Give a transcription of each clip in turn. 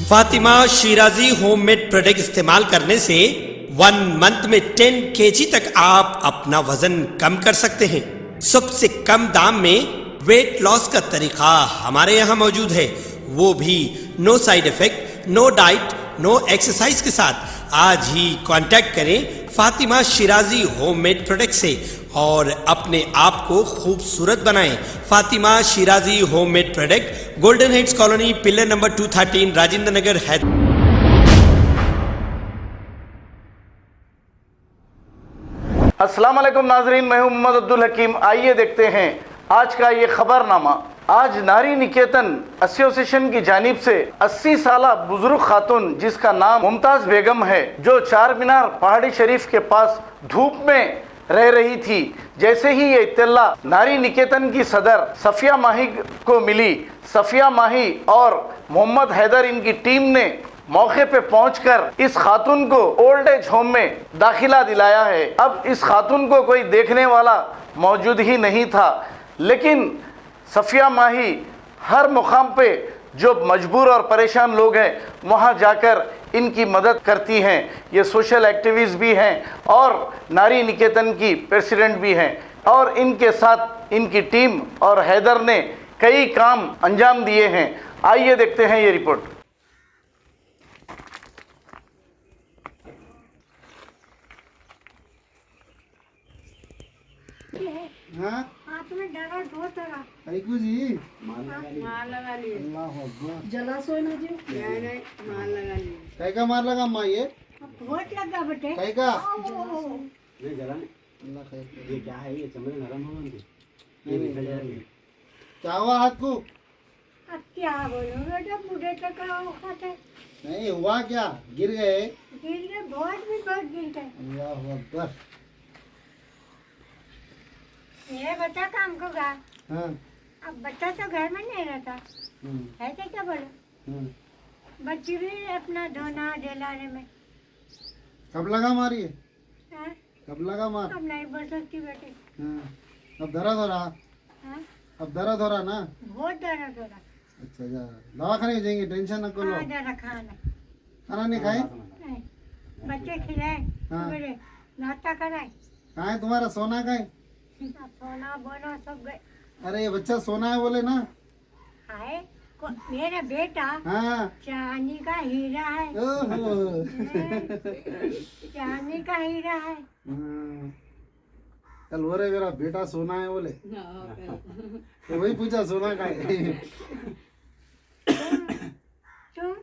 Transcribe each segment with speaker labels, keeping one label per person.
Speaker 1: Fatima Shirazi homemade product इस्तेमाल करने से 1 मंथ में 10 kg तक आप अपना वजन कम कर सकते हैं। सबसे कम दाम में वेट लॉस का तरीका हमारे यहाँ मौजूद है, वो भी no side effect, no diet, no exercise के साथ। आज ही कांटेक्ट करें फातिमा शिराजी होममेड प्रोडक्ट से और अपने आप को खूबसूरत बनाएं। Fatima Shirazi homemade product, golden heads colony, pillar number 213, Rajendra Nagar, Hyderabad.
Speaker 2: अस्सलाम वालेकुम नाजरीन, मैं हूं मोहम्मद अब्दुल हकीम। आइए देखते हैं आज का ये खबरनामा। आज नारी निकेतन एसोसिएशन की जानिब से 80 साला बुजुर्ग खातून जिसका नाम मुमताज बेगम है, जो चार मीनार पहाड़ी शरीफ के पास धूप में रह रही थी, जैसे ही ये इत्तला नारी निकेतन की सदर सफिया माही को मिली, सफिया माही और मोहम्मद हैदर इनकी टीम ने मौके पे पहुंचकर इस खातून को ओल्ड एज होम में दाखिला दिलाया है। अब इस खातून को कोई देखने वाला मौजूद ही नहीं था, लेकिन सफिया माही हर मुकाम पे जो मजबूर और परेशान लोग हैं वहाँ जाकर इनकी मदद करती हैं। ये सोशल एक्टिविस्ट भी हैं और नारी निकेतन की प्रेसिडेंट भी हैं, और इनके साथ इनकी टीम और हैदर ने कई काम अंजाम दिए हैं। आइए देखते हैं ये रिपोर्ट।
Speaker 3: हाँ
Speaker 4: हाथ में डरा दो तरह
Speaker 3: आइकू जी
Speaker 5: मार लगा लिए।
Speaker 3: अल्लाह अकबर।
Speaker 4: जला सो ना जी।
Speaker 5: नहीं मार लगा लिए।
Speaker 3: काय का मार लगा माँ ये
Speaker 4: बहुत लगा बेटे।
Speaker 3: काय का
Speaker 5: नहीं जला नहीं।
Speaker 3: अल्लाह खैर करे।
Speaker 5: ये क्या है, ये चमड़े नरम हो गए
Speaker 3: नहीं,
Speaker 5: ये निकल जाएंगे।
Speaker 3: क्या हुआ हाथ को?
Speaker 4: अब क्या बोलो बेटा, बूढ़े तक खाते
Speaker 3: नहीं हुआ क्या, गिर गए?
Speaker 4: गिर गए, बहुत भी बहुत गिर गए।
Speaker 3: अल्लाह अकबर।
Speaker 4: ये बच्चा काम को गया,
Speaker 3: हाँ
Speaker 4: अब बच्चा तो घर में नहीं रहता है, तो क्या बोलो, बच्ची भी अपना धोना दिलाने में।
Speaker 3: कब लगा मारी है?
Speaker 4: हाँ?
Speaker 3: कब लगा मार?
Speaker 4: अब नहीं बोल सकती बेटे।
Speaker 3: हाँ अब दर्द हो रहा?
Speaker 4: हाँ?
Speaker 3: अब दर्द हो रहा ना?
Speaker 4: बहुत दर्द हो रहा।
Speaker 3: अच्छा जा दवाखाने जाएंगे, टेंशन न करो।
Speaker 4: हाँ, जरा खाना
Speaker 3: खाना नहीं खाए?
Speaker 4: नहीं, बच्चे खिलाए,
Speaker 3: हाँ।
Speaker 4: मेरे नाश्ता कराए,
Speaker 3: कहाँ है तुम्हारा सोना? का है?
Speaker 4: सोना बोना सब गए।
Speaker 3: अरे ये बच्चा सोना है बोले ना।
Speaker 4: हाय मेरा बेटा
Speaker 3: हाँ
Speaker 4: चांदी का हीरा है।
Speaker 3: ओहो।
Speaker 4: चांदी का हीरा है।
Speaker 3: हाँ। कल हो रहे मेरा बेटा सोना है बोले, तो वही पूछा सोना का है।
Speaker 4: तुम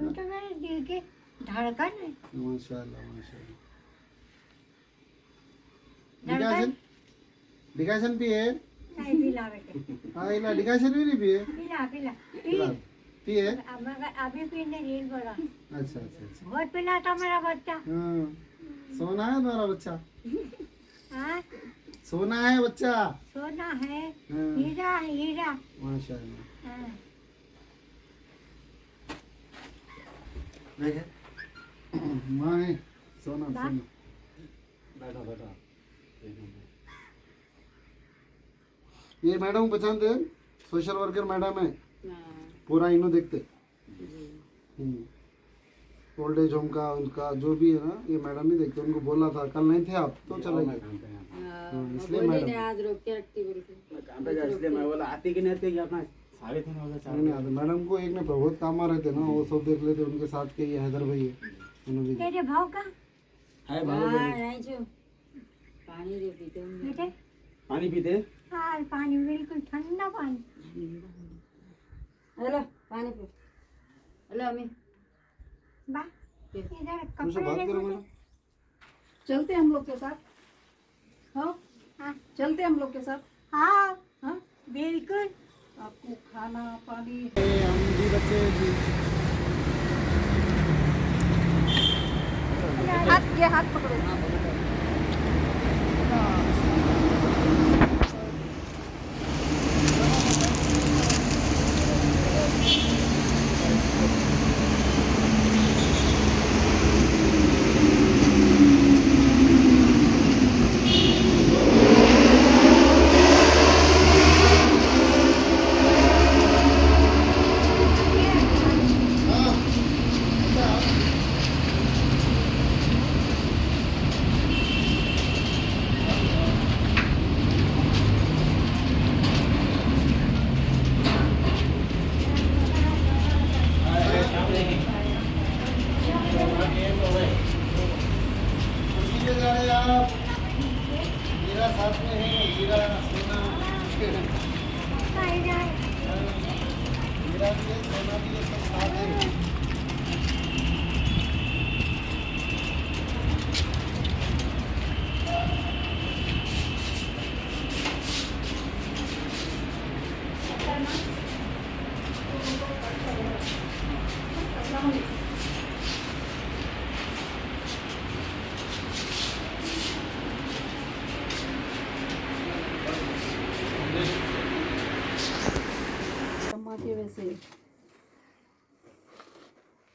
Speaker 4: तो मेरे दिल के धड़कन है।
Speaker 3: माशाल्लाह माशाल्लाह।
Speaker 4: धड़कन
Speaker 3: डिकाशन पिए?
Speaker 4: नहीं पिला बेटे,
Speaker 3: हाँ इला डिकाशन भी नहीं पिए?
Speaker 4: पिला पिला
Speaker 3: पिला पिए?
Speaker 4: अब अभी पीने नहीं बोला,
Speaker 3: अच्छा अच्छा अच्छा।
Speaker 4: बहुत पिला था मेरा बच्चा।
Speaker 3: हाँ सोना है तुम्हारा बच्चा?
Speaker 4: हाँ
Speaker 3: सोना है बच्चा?
Speaker 4: सोना है,
Speaker 3: हाँ।
Speaker 4: हीरा है, हीरा।
Speaker 3: माशाल्लाह।
Speaker 4: हाँ।
Speaker 3: देखे माँ है सोना
Speaker 4: बा?
Speaker 3: सोना।
Speaker 5: बैठो बैठो।
Speaker 3: ये मैडम पहचानते हैं, सोशल वर्कर मैडम है, पूरा इन्हों देखते। ओल्ड एज होम का उनका जो भी है ना, ये मैडम ही देखते। उनको बोला था कल नहीं थे आप तो चले गए। इसलिए मैडम
Speaker 5: आज रोक के रखती बोल के काम पे जा, इसलिए मैं बोला आती कि नहीं आती, अपना सारे थे ना उधर
Speaker 3: नहीं आते। मैडम को एक ने बहुत काम आ रहे थे ना, वो सब देख लेते। उनके साथ के ये हैदर भाई है, उन्होंने भी
Speaker 4: तेरे भाव का
Speaker 5: है
Speaker 6: नहीं जो पानी दे पीते हैं।
Speaker 4: बेटे?
Speaker 5: पानी पीते।
Speaker 4: हाँ, पानी बिल्कुल ठंडा पानी।
Speaker 6: हेलो पानी पी। हेलो अम्मी
Speaker 4: बा इधर
Speaker 3: तुमसे
Speaker 4: कपड़े
Speaker 3: बात
Speaker 4: ले
Speaker 3: करो
Speaker 4: मुझे।
Speaker 3: मैडम।
Speaker 6: चलते हम लोग के साथ। हाँ
Speaker 4: हाँ
Speaker 6: चलते हम लोग के साथ।
Speaker 4: हाँ
Speaker 6: हाँ
Speaker 4: बिल्कुल।
Speaker 6: आपको खाना पानी
Speaker 3: हम भी बच्चे भी
Speaker 6: हाथ पकड़ो।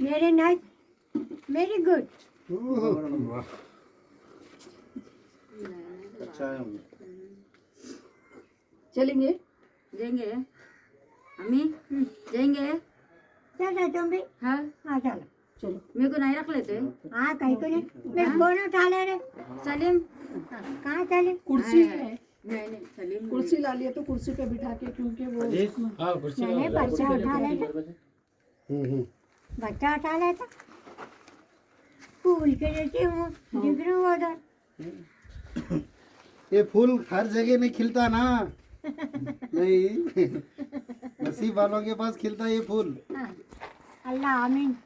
Speaker 4: Very nice, very good.
Speaker 5: अच्छा है।
Speaker 6: चलेंगे
Speaker 7: जाएंगे अम्मी, जाएंगे।
Speaker 4: चलो तुम भी।
Speaker 7: हाँ
Speaker 4: हाँ चलो।
Speaker 6: चलो
Speaker 7: मेरे को नहीं रख लेते।
Speaker 4: हाँ कहीं को नहीं, मेरे कौन उठा ले रहे?
Speaker 7: सलीम
Speaker 4: हाँ, कहाँ चले?
Speaker 6: कुर्सी है,
Speaker 7: नहीं सलीम
Speaker 6: कुर्सी ला लिए तो कुर्सी पे बिठा के, क्योंकि वो
Speaker 5: हाँ कुर्सी
Speaker 4: मैंने बच्चा उठा लेता, बच्चा उठा लेता। फूल के देती हूँ, दिख रहा हूँ उधर।
Speaker 3: ये फूल हर जगह नहीं खिलता ना। नहीं, नसीब वालों के पास खिलता है ये फूल।
Speaker 4: हाँ, अल्लाह आमीन।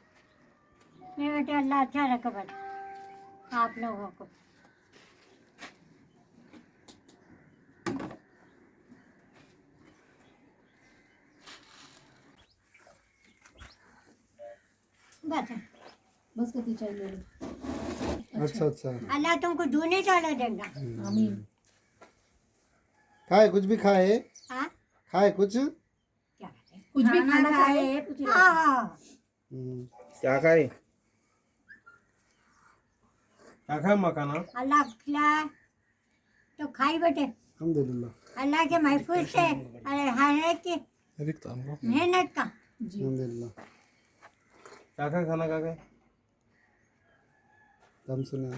Speaker 4: मेरे बेटे अल्लाह अच्छा रखे बस आप लोगों को।
Speaker 6: बस कति चाहिए।
Speaker 3: अच्छा अच्छा,
Speaker 4: अल्लाह तुमको दूने चला देगा।
Speaker 6: आमीन।
Speaker 3: खाए कुछ भी खाए,
Speaker 4: हाँ
Speaker 3: खाए कुछ।
Speaker 4: क्या कहते हैं?
Speaker 6: कुछ भी खाना खाए।
Speaker 4: हाँ
Speaker 5: क्या खाए?
Speaker 8: क्या खाए मकाना?
Speaker 4: अल्लाह खिलाए तो खाई बेटे।
Speaker 3: अल्हम्दुलिल्लाह,
Speaker 4: अल्लाह के महफूज से अरे हर एक की मेहनत का।
Speaker 3: अल्हम्दुलिल्लाह।
Speaker 8: क्या खाए खाना क्या खाए?
Speaker 3: हम सुने।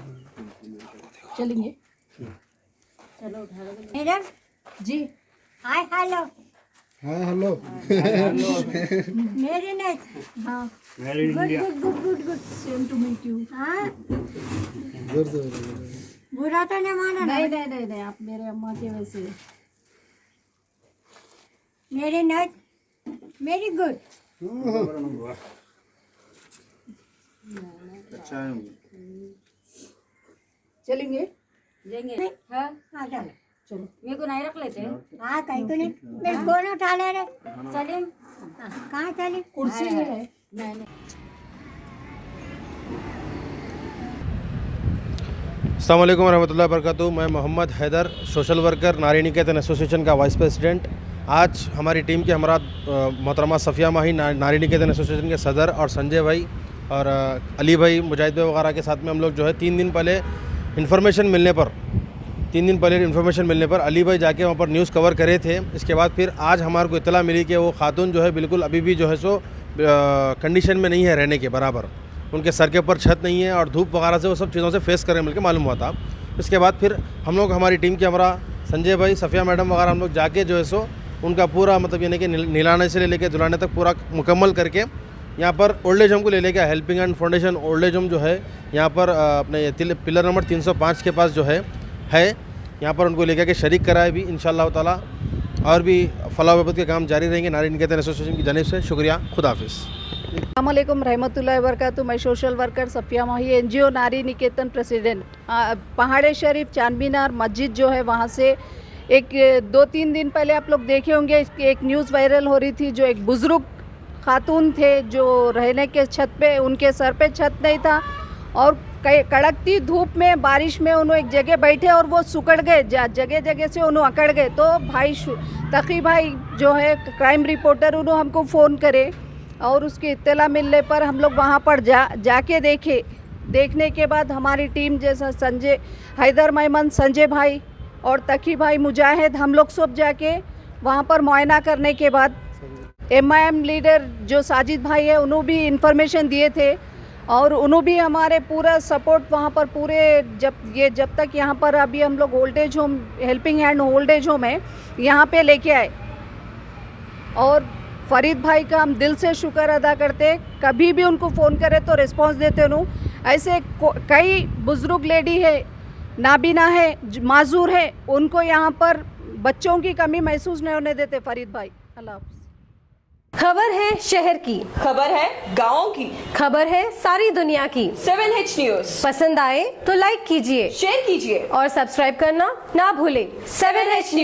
Speaker 6: चलेंगे।
Speaker 4: मैडम
Speaker 6: जी
Speaker 4: हाय हेलो
Speaker 3: हाँ हेलो।
Speaker 4: मेरी नहीं।
Speaker 6: हाँ,
Speaker 4: good good good good good.
Speaker 6: Same to meet you.
Speaker 4: हाँ
Speaker 3: जोर से बोलो।
Speaker 4: बुरा तो नहीं माना ना?
Speaker 6: नहीं नहीं नहीं नहीं, आप मेरे अम्मा के वैसे।
Speaker 4: मेरी नहीं, मेरी गुड।
Speaker 5: अच्छा है।
Speaker 6: चलेंगे।
Speaker 7: जाएंगे। हाँ
Speaker 4: हाँ चलो।
Speaker 6: चलो
Speaker 7: मेरे को नहीं रख लेते।
Speaker 4: हाँ कहीं को नहीं, मेरे कौन उठा ले रहे?
Speaker 7: सलीम
Speaker 4: हाँ, कहाँ चले?
Speaker 6: कुर्सी है।
Speaker 7: नहीं
Speaker 8: अस्सलाम वालेकुम रहमतुल्लाहि वबरकातुहू। मैं मोहम्मद हैदर, सोशल वर्कर, नारी निकेतन एसोसिएशन का वाइस प्रेसिडेंट। आज हमारी टीम के हमरा मोहतरमा सफ़िया माही, नारी निकेतन एसोसिएशन के सदर, और संजय भाई और अली भाई, मुजाहिद भाई वगैरह के साथ में हम लोग जो है 3 दिन पहले इन्फॉर्मेशन मिलने पर अली भाई जाके वहाँ पर न्यूज़ कवर करे थे। इसके बाद फिर आज हमारे को इतला मिली कि वो खातून जो है बिल्कुल अभी भी जो है सो कंडीशन में नहीं है रहने के बराबर। उनके सर के ऊपर छत नहीं है और धूप वगैरह से वो सब चीज़ों से फेस करें मिल के मालूम हुआ था। इसके बाद फिर हम लोग, हमारी टीम के हमारा संजय भाई, सफ़िया मैडम वगैरह, हम लोग जाके जो है सो उनका पूरा मतलब यानी कि नहलाने से लेकर धुलाने तक पूरा मुकम्मल करके यहाँ पर ओल्ड एज होम को ले लेके helping hand foundation old age home जो है यहाँ पर अपने पिलर नंबर 305 के पास जो है यहाँ पर उनको लेकर के शरीक कराए भी इंशाअल्लाह ताला। और भी फलाह बहबूद के काम जारी रहेंगे नारी निकेतन एसोसिएशन की जानिब से। शुक्रिया, खुदा हाफिज़।
Speaker 6: अस्सलाम वालेकुम रहमतुल्लाहि वबरकातुहू। मैं सोशल वर्कर सफ़िया माही, एनजीओ नारी निकेतन प्रेसिडेंट। पहाड़े शरीफ चांदमीनार मस्जिद जो है वहाँ से एक 2-3 दिन पहले आप लोग देखे होंगे, एक न्यूज़ वायरल हो रही थी। जो एक बुज़ुर्ग खातून थे जो रहने के छत पे, उनके सर पे छत नहीं था और कड़कती धूप में, बारिश में उन्होंने एक जगह बैठे और वो सुकड़ गए, जगह जगह से उन्होंने अकड़ गए। तो भाई तकी भाई जो है क्राइम रिपोर्टर, उन्होंने हमको फ़ोन करे और उसकी इत्तला मिलने पर हम लोग वहाँ पर जाके देखने के बाद हमारी टीम जैसा संजय हैदर मेमन, संजय भाई और तकी भाई मुजाहिद, हम लोग सब जाके वहाँ पर मुआयना करने के बाद MIM लीडर जो साजिद भाई है उन्होंने भी इंफॉर्मेशन दिए थे और उन्होंने भी हमारे पूरा सपोर्ट वहाँ पर पूरे जब तक यहाँ पर अभी हम लोग old age home, helping hand old age home है, यहाँ पे लेके आए। और फरीद भाई का हम दिल से शुक्र अदा करते, कभी भी उनको फ़ोन करे तो रिस्पांस देते उन्होंने। ऐसे कई बुज़ुर्ग लेडी है, नाबीना है, माजूर है, उनको यहाँ पर बच्चों की कमी महसूस नहीं होने देते फरीद भाई। अल्लाह हाफ़िज़।
Speaker 9: खबर है शहर की,
Speaker 10: खबर है गाँव की,
Speaker 9: खबर है सारी दुनिया की।
Speaker 10: 7H न्यूज़
Speaker 9: पसंद आए तो लाइक कीजिए,
Speaker 10: शेयर कीजिए
Speaker 9: और सब्सक्राइब करना ना भूलें।
Speaker 10: 7H news.